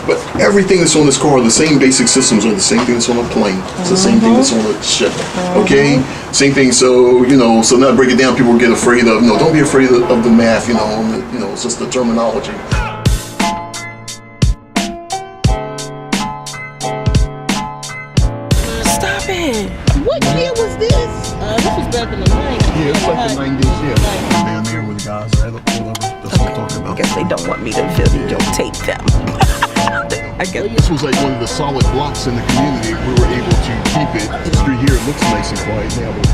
But everything that's on this car, the same basic systems are the same thing that's on a plane. It's the same thing that's on a ship. Okay? Same thing. So, so now break it down, people get afraid of, no, don't be afraid of the math, it's just the terminology. Stop it. What year was this? This was back in the 90s. Yeah, it's like the 90s, yeah. Down there with the guys, whatever. That's what I'm talking about. I guess they don't want me to videotape them. I guess. This was like one of the solid blocks in the community. We were able to keep it. The street here looks nice and quiet now, but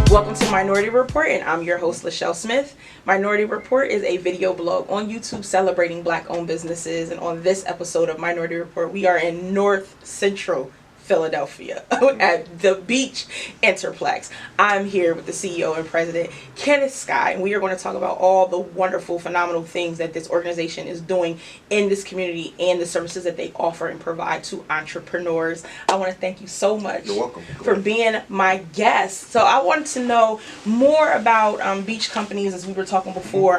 it's Welcome to Minority Report, and I'm your host, Lachelle Smith. Minority Report is a video blog on YouTube celebrating Black-owned businesses, and on this episode of Minority Report, we are in North Central Philadelphia at the Beech Interplex. I'm here with the CEO and president, Kenneth Sky, and we are going to talk about all the wonderful, phenomenal things that this organization is doing in this community and the services that they offer and provide to entrepreneurs. I want to thank you so much for being my guest. So I wanted to know more about Beech Companies, as we were talking before.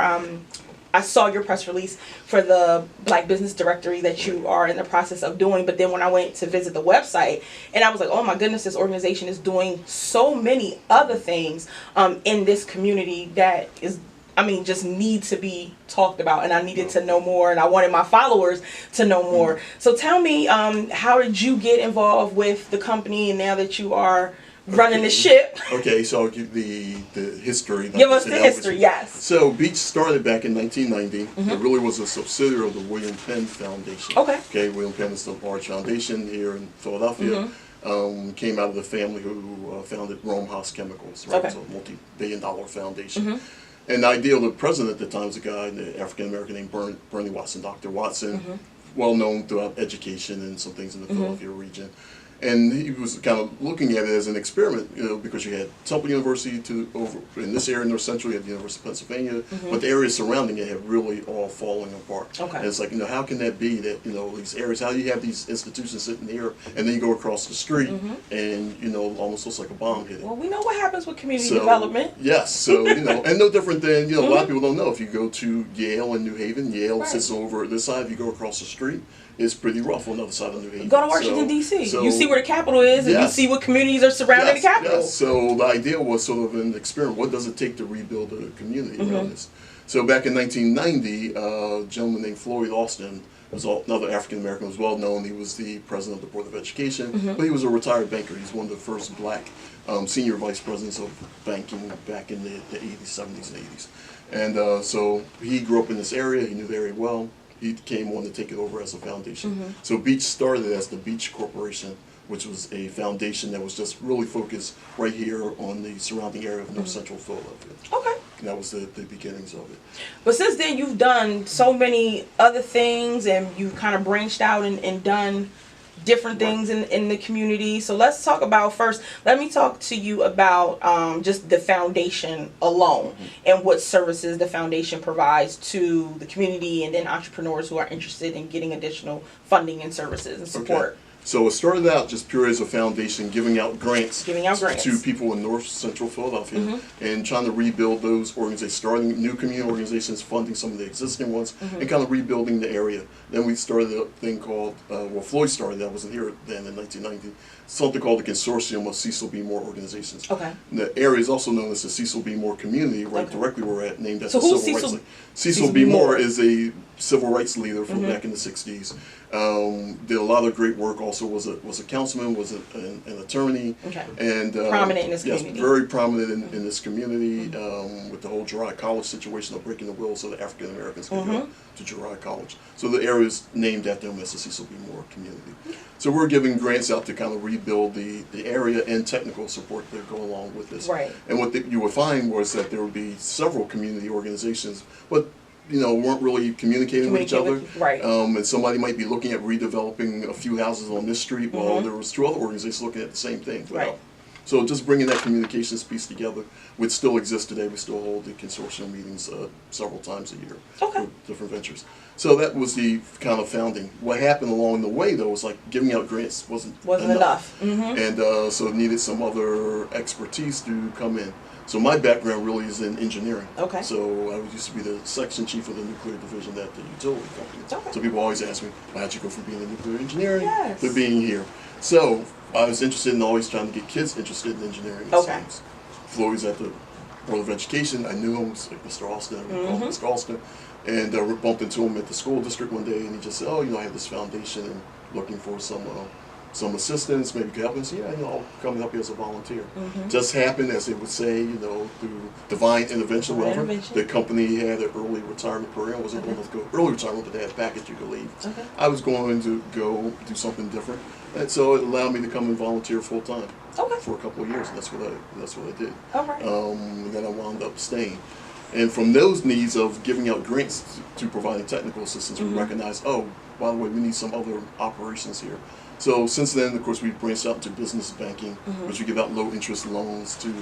I saw your press release for the Black Business Directory that you are in the process of doing, but then when I went to visit the website, and I was like, oh my goodness, this organization is doing so many other things in this community that is, just need to be talked about, and I needed to know more, and I wanted my followers to know more. So tell me, how did you get involved with the company, and now that you are running the ship? Okay, so I'll give the history. Give us the history, yes. So Beech started back in 1990. It really was a subsidiary of the William Penn Foundation. Okay, William Penn is the large foundation here in Philadelphia. Came out of the family who founded Rome House Chemicals, right? It's a multi-billion-dollar foundation. And the idea of the president at the time was a guy, an African-American named Bernie Watson, Dr. Watson, well known throughout education and some things in the Philadelphia region. And he was kind of looking at it as an experiment, because you had Temple University over in this area, North Central, you had the University of Pennsylvania, but the areas surrounding it have really all fallen apart. And it's like, how can that be that, these areas, how do you have these institutions sitting here, and then you go across the street, and, almost looks like a bomb hit it. Well, we know what happens with community development. Yes, so, and no different than, a lot of people don't know, if you go to Yale in New Haven, Yale sits over this side, if you go across the street, it's pretty rough on the other side of New Haven. Go to Washington, D.C. You see where the Capital is, and you see what communities are surrounding the Capital. Yes. So the idea was sort of an experiment. What does it take to rebuild a community around this? So back in 1990, a gentleman named Floyd Austin, was another African American, was well known. He was the president of the Board of Education, but he was a retired banker. He's one of the first black senior vice presidents of banking back in the 80s, 70s, and 80s. And so he grew up in this area. He knew the area well. He came on to take it over as a foundation. So Beech started as the Beech Corporation, which was a foundation that was just really focused right here on the surrounding area of North Central Philadelphia. And that was the beginnings of it. But since then, you've done so many other things, and you've kind of branched out and done different things in the community. So let's talk about first, let me talk to you about just the foundation alone and what services the foundation provides to the community and then entrepreneurs who are interested in getting additional funding and services and support. So it started out just pure as a foundation, giving out grants to people in North Central Philadelphia and trying to rebuild those organizations, starting new community organizations, funding some of the existing ones, and kind of rebuilding the area. Then we started a thing called, Floyd started, that wasn't here then in 1990, something called the Consortium of Cecil B. Moore organizations. And the area is also known as the Cecil B. Moore community, directly where we're at, named after the Civil Rights League. Cecil B. Moore is a civil rights leader from back in the 60s. Did a lot of great work. Also was a councilman, was an attorney, and prominent in this community. Yes, very prominent in this community with the whole Girard College situation of breaking the will so that African Americans could go to Girard College. So the area is named after him as the Cecil B. Moore community. So we're giving grants out to kind of rebuild the area and technical support that go along with this. And what you would find was that there would be several community organizations, but weren't really communicating with each other. And somebody might be looking at redeveloping a few houses on this street while there was two other organizations looking at the same thing. So just bringing that communications piece together, which still exists today. We still hold the consortium meetings several times a year for different ventures. So that was the kind of founding. What happened along the way, though, was like giving out grants wasn't enough. And so it needed some other expertise to come in. So my background really is in engineering. Okay. So I used to be the section chief of the nuclear division at the utility company. Okay. So people always ask me, how'd you go from being in nuclear engineering yes. to being here? So I was interested in always trying to get kids interested in engineering. Okay. Floyd's at the Board of Education. I knew him, like Mr. Austin, we called him Mr. Austin. And we bumped into him at the school district one day, and he just said, oh, I have this foundation and looking for some assistance, maybe you could help me. So yeah, I'll come and help you as a volunteer. Just happened, as they would say, through divine intervention, whatever. The company had an early retirement program. Wasn't going to go early retirement, but they had a package you could leave. I was going to go do something different, and so it allowed me to come and volunteer full time for a couple of years. And that's what I did. And then I wound up staying. And from those needs of giving out grants to providing technical assistance, we recognized, oh, by the way, we need some other operations here. So since then, of course, we've branched out into business banking, which we give out low-interest loans to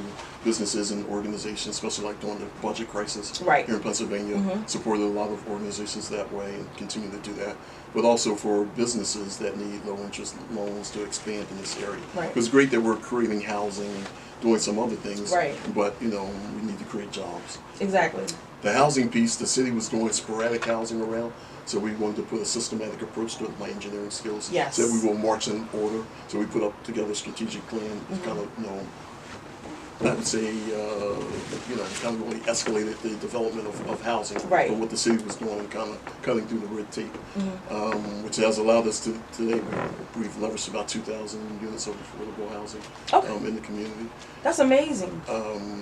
businesses and organizations, especially like during the budget crisis here in Pennsylvania. Supported a lot of organizations that way and continue to do that. But also for businesses that need low-interest loans to expand in this area. It's great that we're creating housing, doing some other things, but we need to create jobs. Exactly. The housing piece, the city was doing sporadic housing around, so we wanted to put a systematic approach to it with my engineering skills. Yes. So we will march in order. So we put up together a strategic plan, kind of, I would say, kind of really escalated the development of housing. But what the city was doing, kind of cutting through the red tape, which has allowed us to, today, we've leveraged about 2,000 units of affordable housing in the community. That's amazing.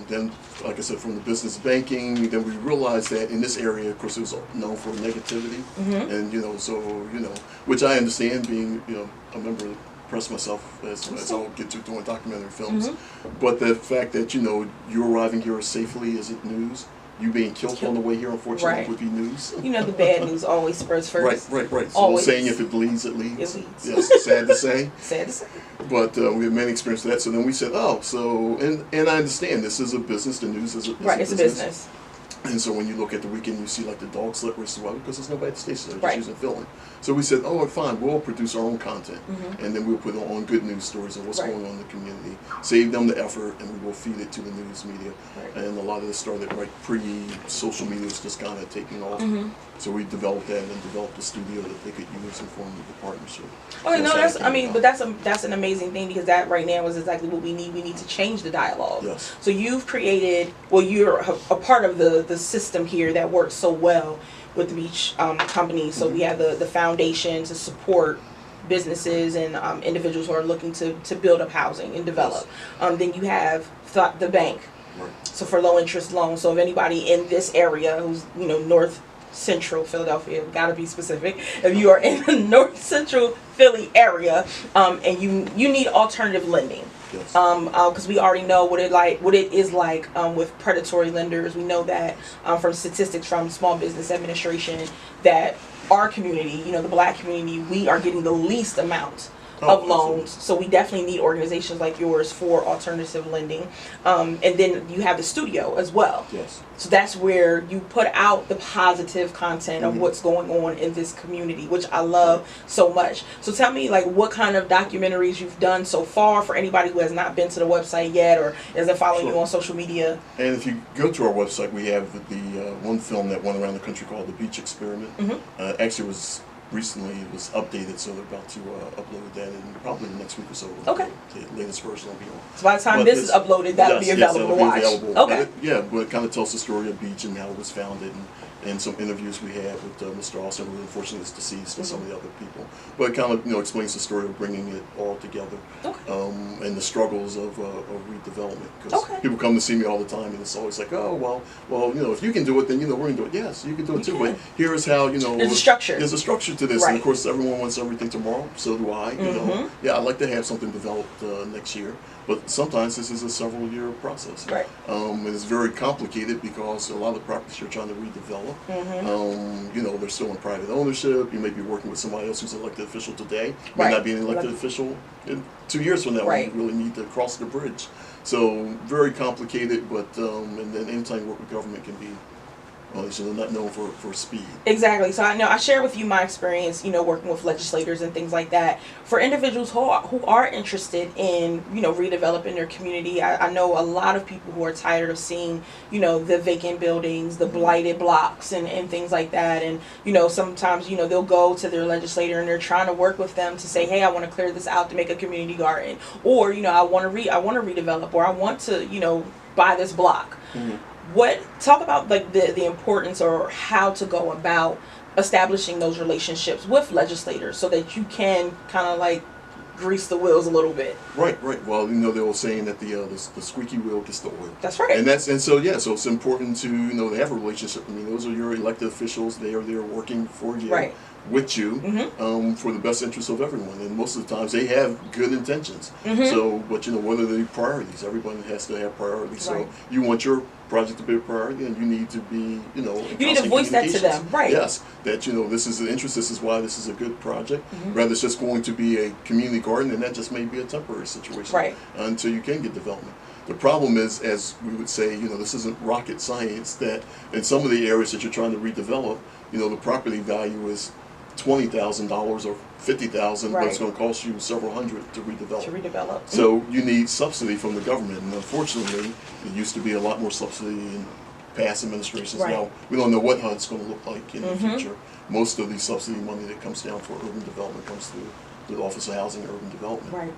Then, like I said, from the business banking, then we realized that in this area, of course, it was known for negativity. And, which I understand being, a member of press myself as I'll get to doing documentary films. But the fact that, you're arriving here safely isn't news. You being killed on the way here, unfortunately, would be news. The bad news always spreads first. Right. So saying if it bleeds, it leads. Yes, sad to say. Sad to say. But we have many experiences with that. So then we said, and I understand this is a business. The news is a it's a business. And so when you look at the weekend, you see like the dog sled race, well, because there's nobody at the station, they're just using filling. So we said, fine, we'll produce our own content, and then we'll put on good news stories of what's going on in the community, save them the effort, and we will feed it to the news media. And a lot of this started pre-social media was just kind of taking off. So we developed that and then developed a studio that they could use and form the partnership. That's an amazing thing, because that right now is exactly what we need. We need to change the dialogue. Yes. So you've created, you're a part of the system here that works so well with the Beech company. So we have the foundation to support businesses and individuals who are looking to build up housing and develop. Then you have the bank. So for low interest loans. So if anybody in this area who's North Central Philadelphia, gotta be specific. If you are in the North Central Philly area and you need alternative lending. Because we already know what it is like with predatory lenders. We know that from statistics from Small Business Administration that our community, the Black community, we are getting the least amount of loans. So we definitely need organizations like yours for alternative lending. And then you have the studio as well. So that's where you put out the positive content of what's going on in this community, which I love so much. So tell me, what kind of documentaries you've done so far for anybody who has not been to the website yet or isn't following you on social media. And if you go to our website, we have the one film that went around the country called The Beech Experiment. Actually, recently it was updated, so they're about to upload that in probably the next week or so. The latest version will be on. So by the time this is uploaded, that'll be available to watch. But it kind of tells the story of Beech and how it was founded, and some interviews we had with Mr. Austin, who unfortunately is deceased, and some of the other people. But it kind of explains the story of bringing it all together, and the struggles of redevelopment. Because people come to see me all the time, and it's always like, if you can do it, then we're going to do it. Yes, you can do it too. But here is how there's a structure. There's a structure to this, and of course everyone wants everything tomorrow. So do I. I'd like to have something developed next year. But sometimes this is a several-year process. And it's very complicated because a lot of the properties you're trying to redevelop, they're still in private ownership. You may be working with somebody else who's an elected official today, may not be an elected official in 2 years from now. You really need to cross the bridge. So very complicated, but and then anytime you work with government can be So they're not known for speed. Exactly. So I know I share with you my experience, working with legislators and things like that. For individuals who are interested in, redeveloping their community, I know a lot of people who are tired of seeing, the vacant buildings, the blighted blocks and things like that. And, sometimes, they'll go to their legislator and they're trying to work with them to say, hey, I want to clear this out to make a community garden. Or, I want to redevelop, or I want to, buy this block. Mm-hmm. Talk about like the importance or how to go about establishing those relationships with legislators so that you can kind of like grease the wheels a little bit. Right. Well, they were saying that the squeaky wheel gets the oil. That's right. So it's important to to have a relationship. I mean, those are your elected officials. They are there working for you. Right. With you, mm-hmm. For the best interest of everyone, and most of the times they have good intentions. Mm-hmm. So, but what are the priorities? Everyone has to have priorities. Right. So, you want your project to be a priority, and you need to be, you need to voice that to them, right? Yes, that this is the interest. This is why this is a good project. Mm-hmm. Rather, it's just going to be a community garden, and that just may be a temporary situation, right? Until you can get development. The problem is, as we would say, this isn't rocket science. That in some of the areas that you're trying to redevelop, the property value is $20,000 or $50,000, right. But it's going to cost you several hundred to redevelop. So you need subsidy from the government, and unfortunately, it used to be a lot more subsidy in past administrations. Right. Now we don't know what HUD's going to look like in mm-hmm. the future. Most of the subsidy money that comes down for urban development comes through the Office of Housing and Urban Development. Right.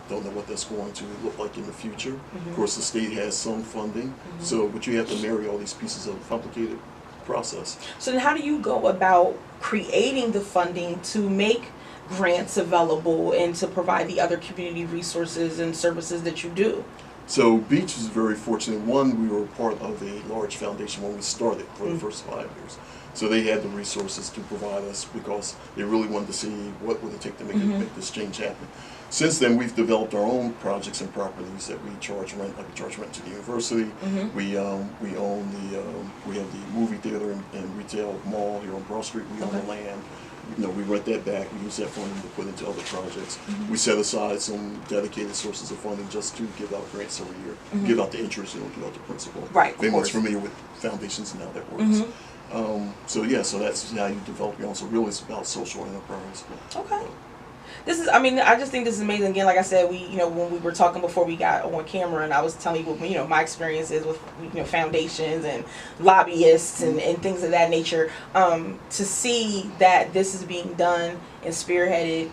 Don't know what that's going to look like in the future. Mm-hmm. Of course, the state has some funding, mm-hmm. But you have to marry all these pieces of complicated process. So then how do you go about creating the funding to make grants available and to provide the other community resources and services that you do? So Beech is very fortunate. One, we were part of a large foundation when we started for the first 5 years. So they had the resources to provide us because they really wanted to see what would it take to make this change happen. Since then, we've developed our own projects and properties that we charge rent, like we charge rent to the university. Mm-hmm. We own we have the movie theater and retail mall here on Broad Street. We own the land. We rent that back. We use that funding to put into other projects. Mm-hmm. We set aside some dedicated sources of funding just to give out grants every year. Mm-hmm. Give out the interest, give out the principal. Right. If anyone's familiar with foundations and how that works. Mm-hmm. So that's how you develop your own. So really, it's about social enterprise. Okay. I just think this is amazing. Again, like I said, when we were talking before we got on camera, and I was telling you what, my experiences with, foundations and lobbyists and things of that nature, to see that this is being done and spearheaded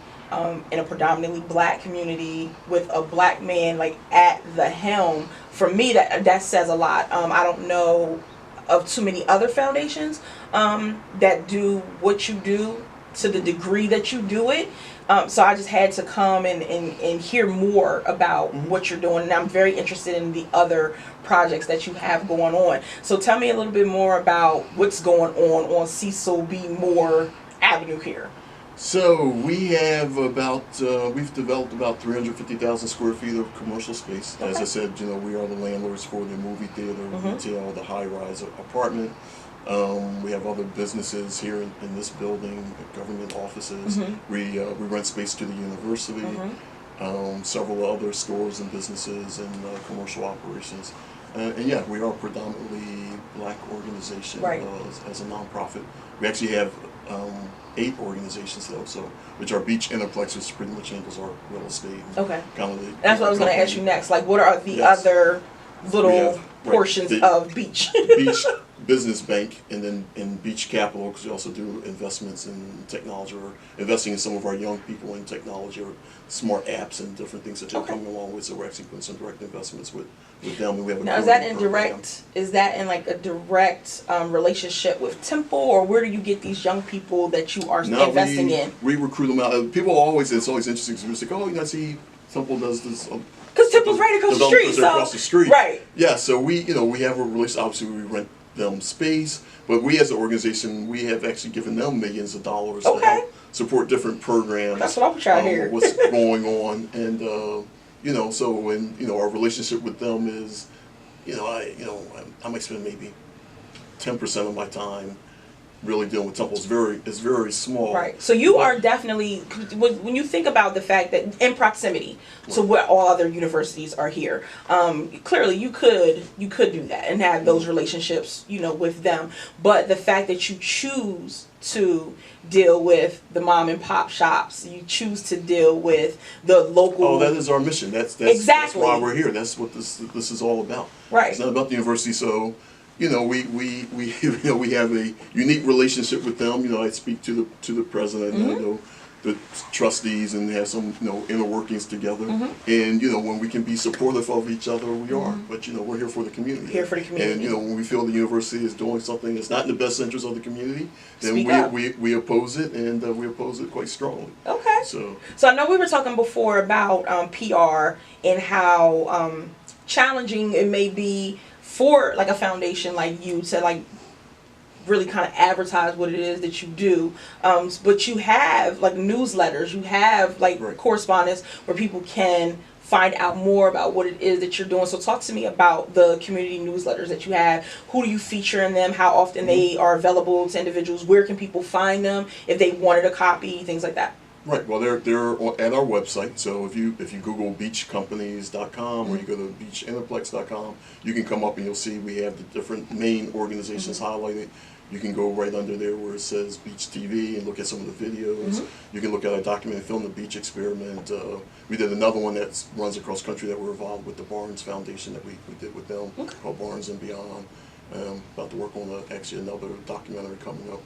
in a predominantly black community with a black man, like, at the helm, for me, that says a lot. I don't know of too many other foundations that do what you do to the degree that you do it. So I just had to come and hear more about what you're doing, and I'm very interested in the other projects that you have going on. So tell me a little bit more about what's going on Cecil B. Moore Avenue here. So we have we've developed about 350,000 square feet of commercial space. Okay. As I said, we are the landlords for the movie theater, retail, the high-rise apartment. We have other businesses here in this building, government offices. Mm-hmm. We rent space to the university, several other stores and businesses and commercial operations. And we are a predominantly black organization, right. As a nonprofit. We actually have 8 organizations though, which are Beech Enterplex, which pretty much handles our real estate. Okay. That's what I was going to ask you next. Like, what are the other little portions of Beech? Beech Business Bank, and then in Beech Capital, because we also do investments in technology, or investing in some of our young people in technology or smart apps and different things that they're coming along with. So we're actually putting some direct investments with them. And we have a now, is that in direct? Is that in like a direct relationship with Temple, or where do you get these young people that you are investing in? We recruit them out. People it's always interesting because we say, I see Temple does this. Because Temple's right across the street. Across the street. Right. Yeah. So we have a relationship. Obviously, we rent them space, but we as an organization, we have actually given them millions of dollars to help support different programs. That's what I'm trying to hear. What's going on, and so when our relationship with them is, I might spend maybe 10% of my time really dealing with Temple. It's very small. Right. So you are definitely, when you think about the fact that in proximity to what all other universities are here, clearly you could do that and have those relationships, with them. But the fact that you choose to deal with the mom and pop shops, you choose to deal with the local. Oh, that is our mission. That's exactly. That's why we're here. That's what this is all about. Right. It's not about the university. So, we have a unique relationship with them. I speak to the president. And I know the trustees and have some inner workings together. And when we can be supportive of each other, we are. But we're here for the community. Here for the community. And when we feel the university is doing something that's not in the best interest of the community, then we oppose it, and we oppose it quite strongly. Okay. So I know we were talking before about PR and how challenging it may be for like a foundation like you to like really kind of advertise what it is that you do, but you have like newsletters, you have like correspondence where people can find out more about what it is that you're doing. So talk to me about the community newsletters that you have. Who do you feature in them? How often they are available to individuals? Where can people find them if they wanted a copy? Things like that. Right. Well, they're at our website. So if you Google beechcompanies.com or you go to beechinterplex.com, you can come up and you'll see we have the different main organizations highlighted. You can go right under there where it says Beech TV and look at some of the videos. You can look at our documented film, The Beech Experiment. We did another one that runs across country that we're involved with the Barnes Foundation that we did with them, called Barnes and Beyond. About to work on actually another documentary coming up,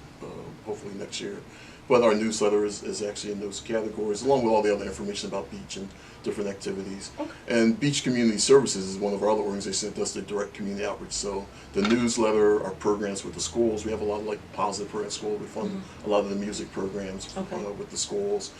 hopefully next year. But our newsletter is actually in those categories, along with all the other information about Beech and different activities. And Beech Community Services is one of our other organizations that does the direct community outreach. So the newsletter, our programs with the schools, we have a lot of like positive programs at school. We fund a lot of the music programs with the schools.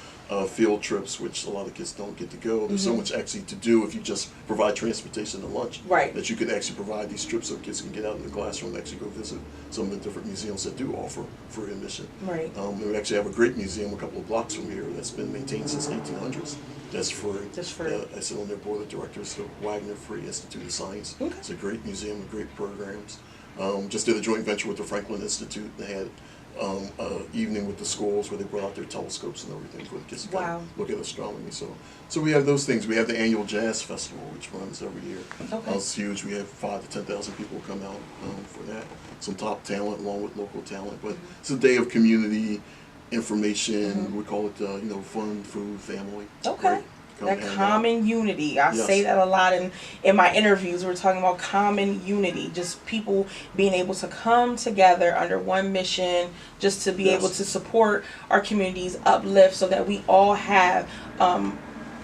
Field trips, which a lot of kids don't get to go. There's so much actually to do if you just provide transportation and lunch. Right. That you could actually provide these trips so kids can get out of the classroom and actually go visit some of the different museums that do offer free admission. Right. We actually have a great museum a couple of blocks from here that's been maintained since 1800s. That's free. Just free. I sit on their board of directors, the Wagner Free Institute of Science. It's a great museum with great programs. Just did a joint venture with the Franklin Institute. They had evening with the schools where they brought out their telescopes and everything for the kids to kind of look at astronomy. So we have those things. We have the annual jazz festival, which runs every year. It's huge. We have 5,000 to 10,000 people come out for that. Some top talent along with local talent. But it's a day of community information. We call it fun, food, family. Right? That common unity. I say that a lot in my interviews. We're talking about common unity. Just people being able to come together under one mission, just to be able to support our communities, uplift, so that we all have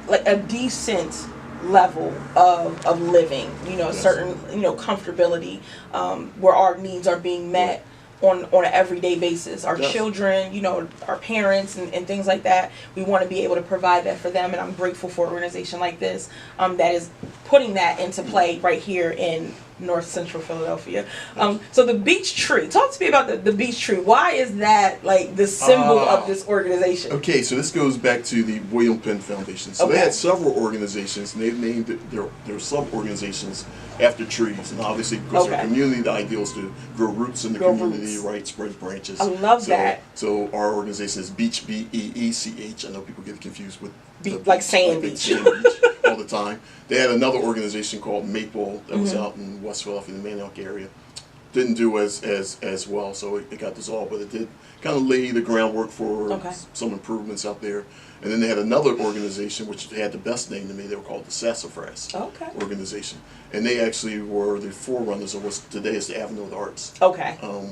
like a decent level of living. A certain comfortability where our needs are being met. On an everyday basis. Our children, our parents and things like that, we want to be able to provide that for them, and I'm grateful for an organization like this that is putting that into play right here in North Central Philadelphia. So the Beech Tree, talk to me about the Beech Tree. Why is that like the symbol of this organization? Okay, so this goes back to the William Penn Foundation. So they had several organizations, and they've named their sub-organizations after trees. And obviously, because they're community, the ideal is to grow roots in the community, right? Spread branches. I love that. So our organization is Beech, Beech. I know people get confused with like saying Beech all the time. They had another organization called Maple that was out in West Philadelphia, in the Manioc area. Didn't do as well, so it got dissolved, but it did kind of lay the groundwork for some improvements out there. And then they had another organization which had the best name to me. They were called the Sassafras organization, and they actually were the forerunners of what today is the Avenue of the Arts,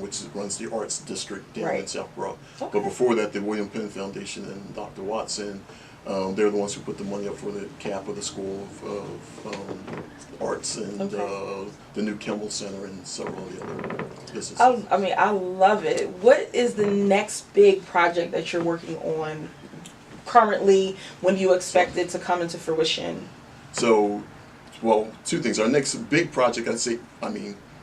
which runs the Arts District down in South Broad. But before that, the William Penn Foundation and Dr. Watson. They're the ones who put the money up for the cap of the School of Arts and the new Kimmel Center and several of the other businesses. I love it. What is the next big project that you're working on currently? When do you expect it to come into fruition? So, well, two things. Our next big project,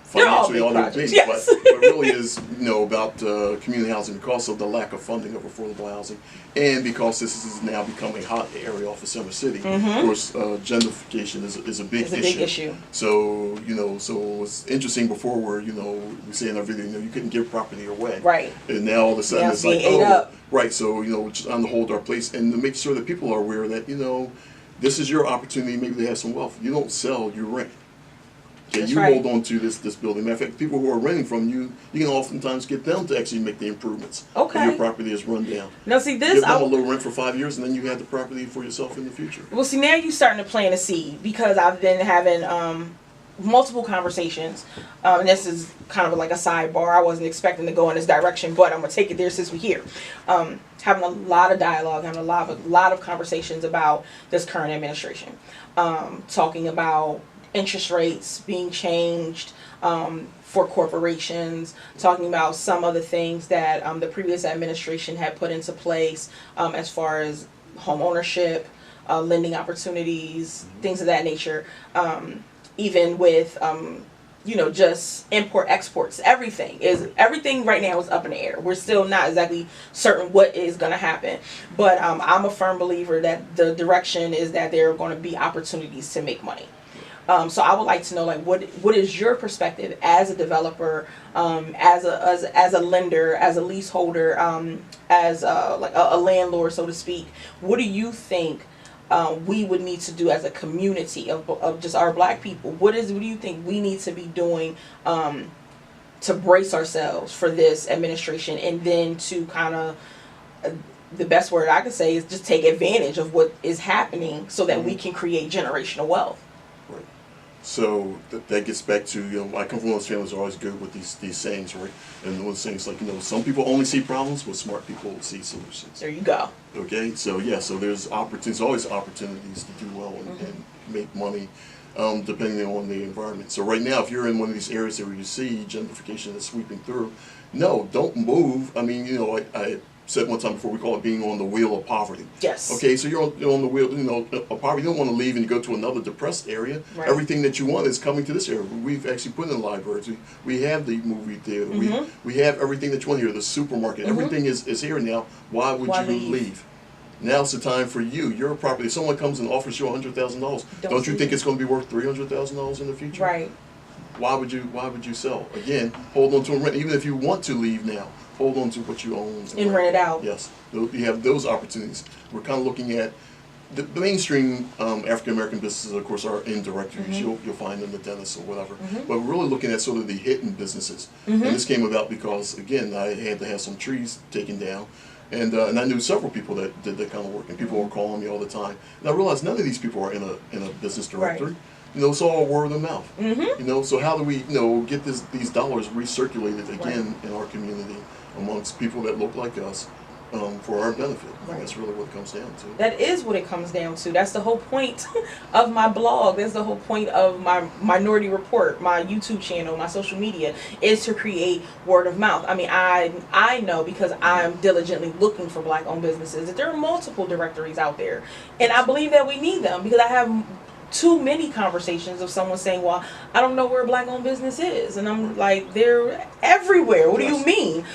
financially all they're things, yes. but it really is, about community housing because of the lack of funding of affordable housing, and because this is now becoming a hot area off of Center City. Of course, gentrification is a big issue. So so it was interesting before where we say in our video you couldn't give property away, right? And now all of a sudden it's like right. So it's time to hold our place and to make sure that people are aware that this is your opportunity maybe to have some wealth. You don't sell, you rent. Okay, you hold on to this building. Matter of fact, people who are renting from you, you can oftentimes get them to actually make the improvements. Okay. Your property is run down. Now see this, give them a little rent for 5 years, and then you have the property for yourself in the future. Well, see now you're starting to plant a seed because I've been having multiple conversations, and this is kind of like a sidebar. I wasn't expecting to go in this direction, but I'm gonna take it there since we're here. Having a lot of dialogue, having a lot of conversations about this current administration, talking about interest rates being changed for corporations, talking about some of the things that the previous administration had put into place as far as home ownership, lending opportunities, things of that nature, even with just import exports. Everything right now is up in the air. We're still not exactly certain what is going to happen, but I'm a firm believer that the direction is that there are going to be opportunities to make money. So I would like to know, like, what is your perspective as a developer, as a lender, as a leaseholder, as like a landlord, so to speak. What do you think we would need to do as a community of just our black people? What do you think we need to be doing to brace ourselves for this administration, and then to kind of the best word I could say is just take advantage of what is happening so that we can create generational wealth. Right. So that gets back to, I come from one of those families that are always good with these sayings, right? And one of the things like, some people only see problems, but smart people see solutions. There you go. Okay, so so there's opportunities, always opportunities to do well and make money, depending on the environment. So right now, if you're in one of these areas where you see gentrification is sweeping through, no, don't move. I mean, I said one time before, we call it being on the wheel of poverty. Yes. Okay, so you're on the wheel, of poverty. You don't want to leave and go to another depressed area. Right. Everything that you want is coming to this area. We've actually put in libraries. We have the movie theater. We have everything that you want here. The supermarket. Everything is here now. Why would you leave? Now's the time for you. Your property. If someone comes and offers you $100,000, don't you think it's going to be worth $300,000 in the future? Right. Why would you sell? Again, hold on to a rent. Even if you want to leave now, hold on to what you own and rent it out. Yes, you have those opportunities. We're kind of looking at the mainstream African American businesses, of course, are in directories. You'll find them, the dentists or whatever. But we're really looking at sort of the hidden businesses. And this came about because, again, I had to have some trees taken down. And I knew several people that did that kind of work, and people were calling me all the time. And I realized none of these people are in a business directory. Right. It's all word of mouth. So how do we, get these dollars recirculated again in our community amongst people that look like us, for our benefit? Right. That's really what it comes down to. That is what it comes down to. That's the whole point of my blog. That's the whole point of my Minority Report, my YouTube channel, my social media, is to create word of mouth. I mean, I know, because I'm diligently looking for black-owned businesses, that there are multiple directories out there. And I believe that we need them, because I have too many conversations of someone saying, well, I don't know where a black-owned business is. And I'm like, they're everywhere. What do you mean?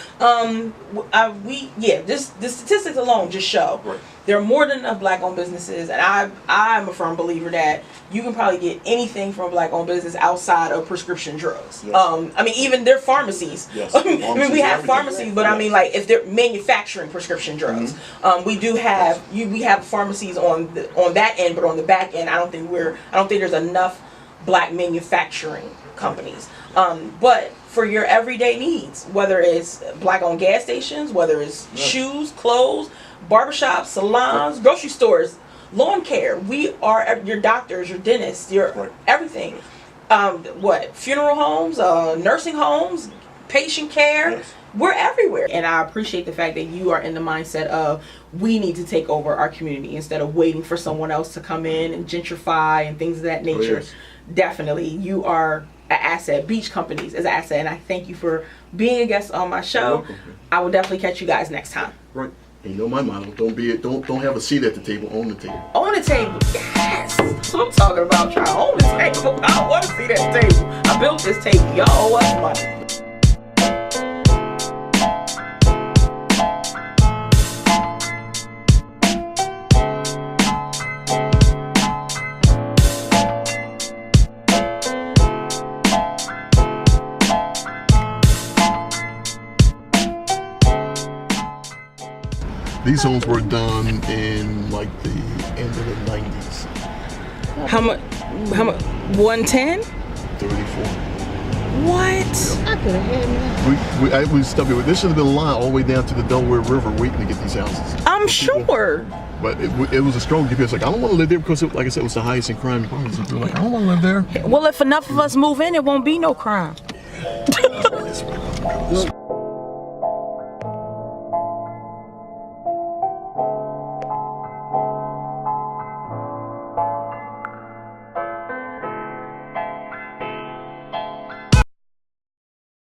Just the statistics alone just show there are more than enough black-owned businesses. And I'm a firm believer that you can probably get anything from a black-owned business outside of prescription drugs. Yes. I mean, even their pharmacies. Yes. I mean, we have pharmacies, but I mean, like, if they're manufacturing prescription drugs, we do have we have pharmacies on that end, but on the back end, I don't think there's enough black manufacturing companies. But for your everyday needs, whether it's black-owned gas stations, whether it's shoes, clothes, barbershops, salons, grocery stores, lawn care, we are your doctors, your dentists, your everything. Funeral homes, nursing homes, patient care. Yes. We're everywhere. And I appreciate the fact that you are in the mindset of, we need to take over our community instead of waiting for someone else to come in and gentrify and things of that nature. Oh, yes. Definitely, you are an asset. Beech Companies is an asset, and I thank you for being a guest on my show. I will definitely catch you guys next time. Right. And my motto, don't have a seat at the table, own the table. Own the table. Yes. That's what I'm talking about. Trying to hold this table. I don't want to see that table. I built this table. Y'all owe us money. These homes were done in like the end of the 90s. How much? 110? 34. What? I could have had that. We stuck it. There should have been a line all the way down to the Delaware River waiting to get these houses. I'm sure. But it was a struggle because like I don't want to live there because like I said, it was the highest in crime. They're like, I don't want to live there. Well, if enough of us move in, it won't be no crime.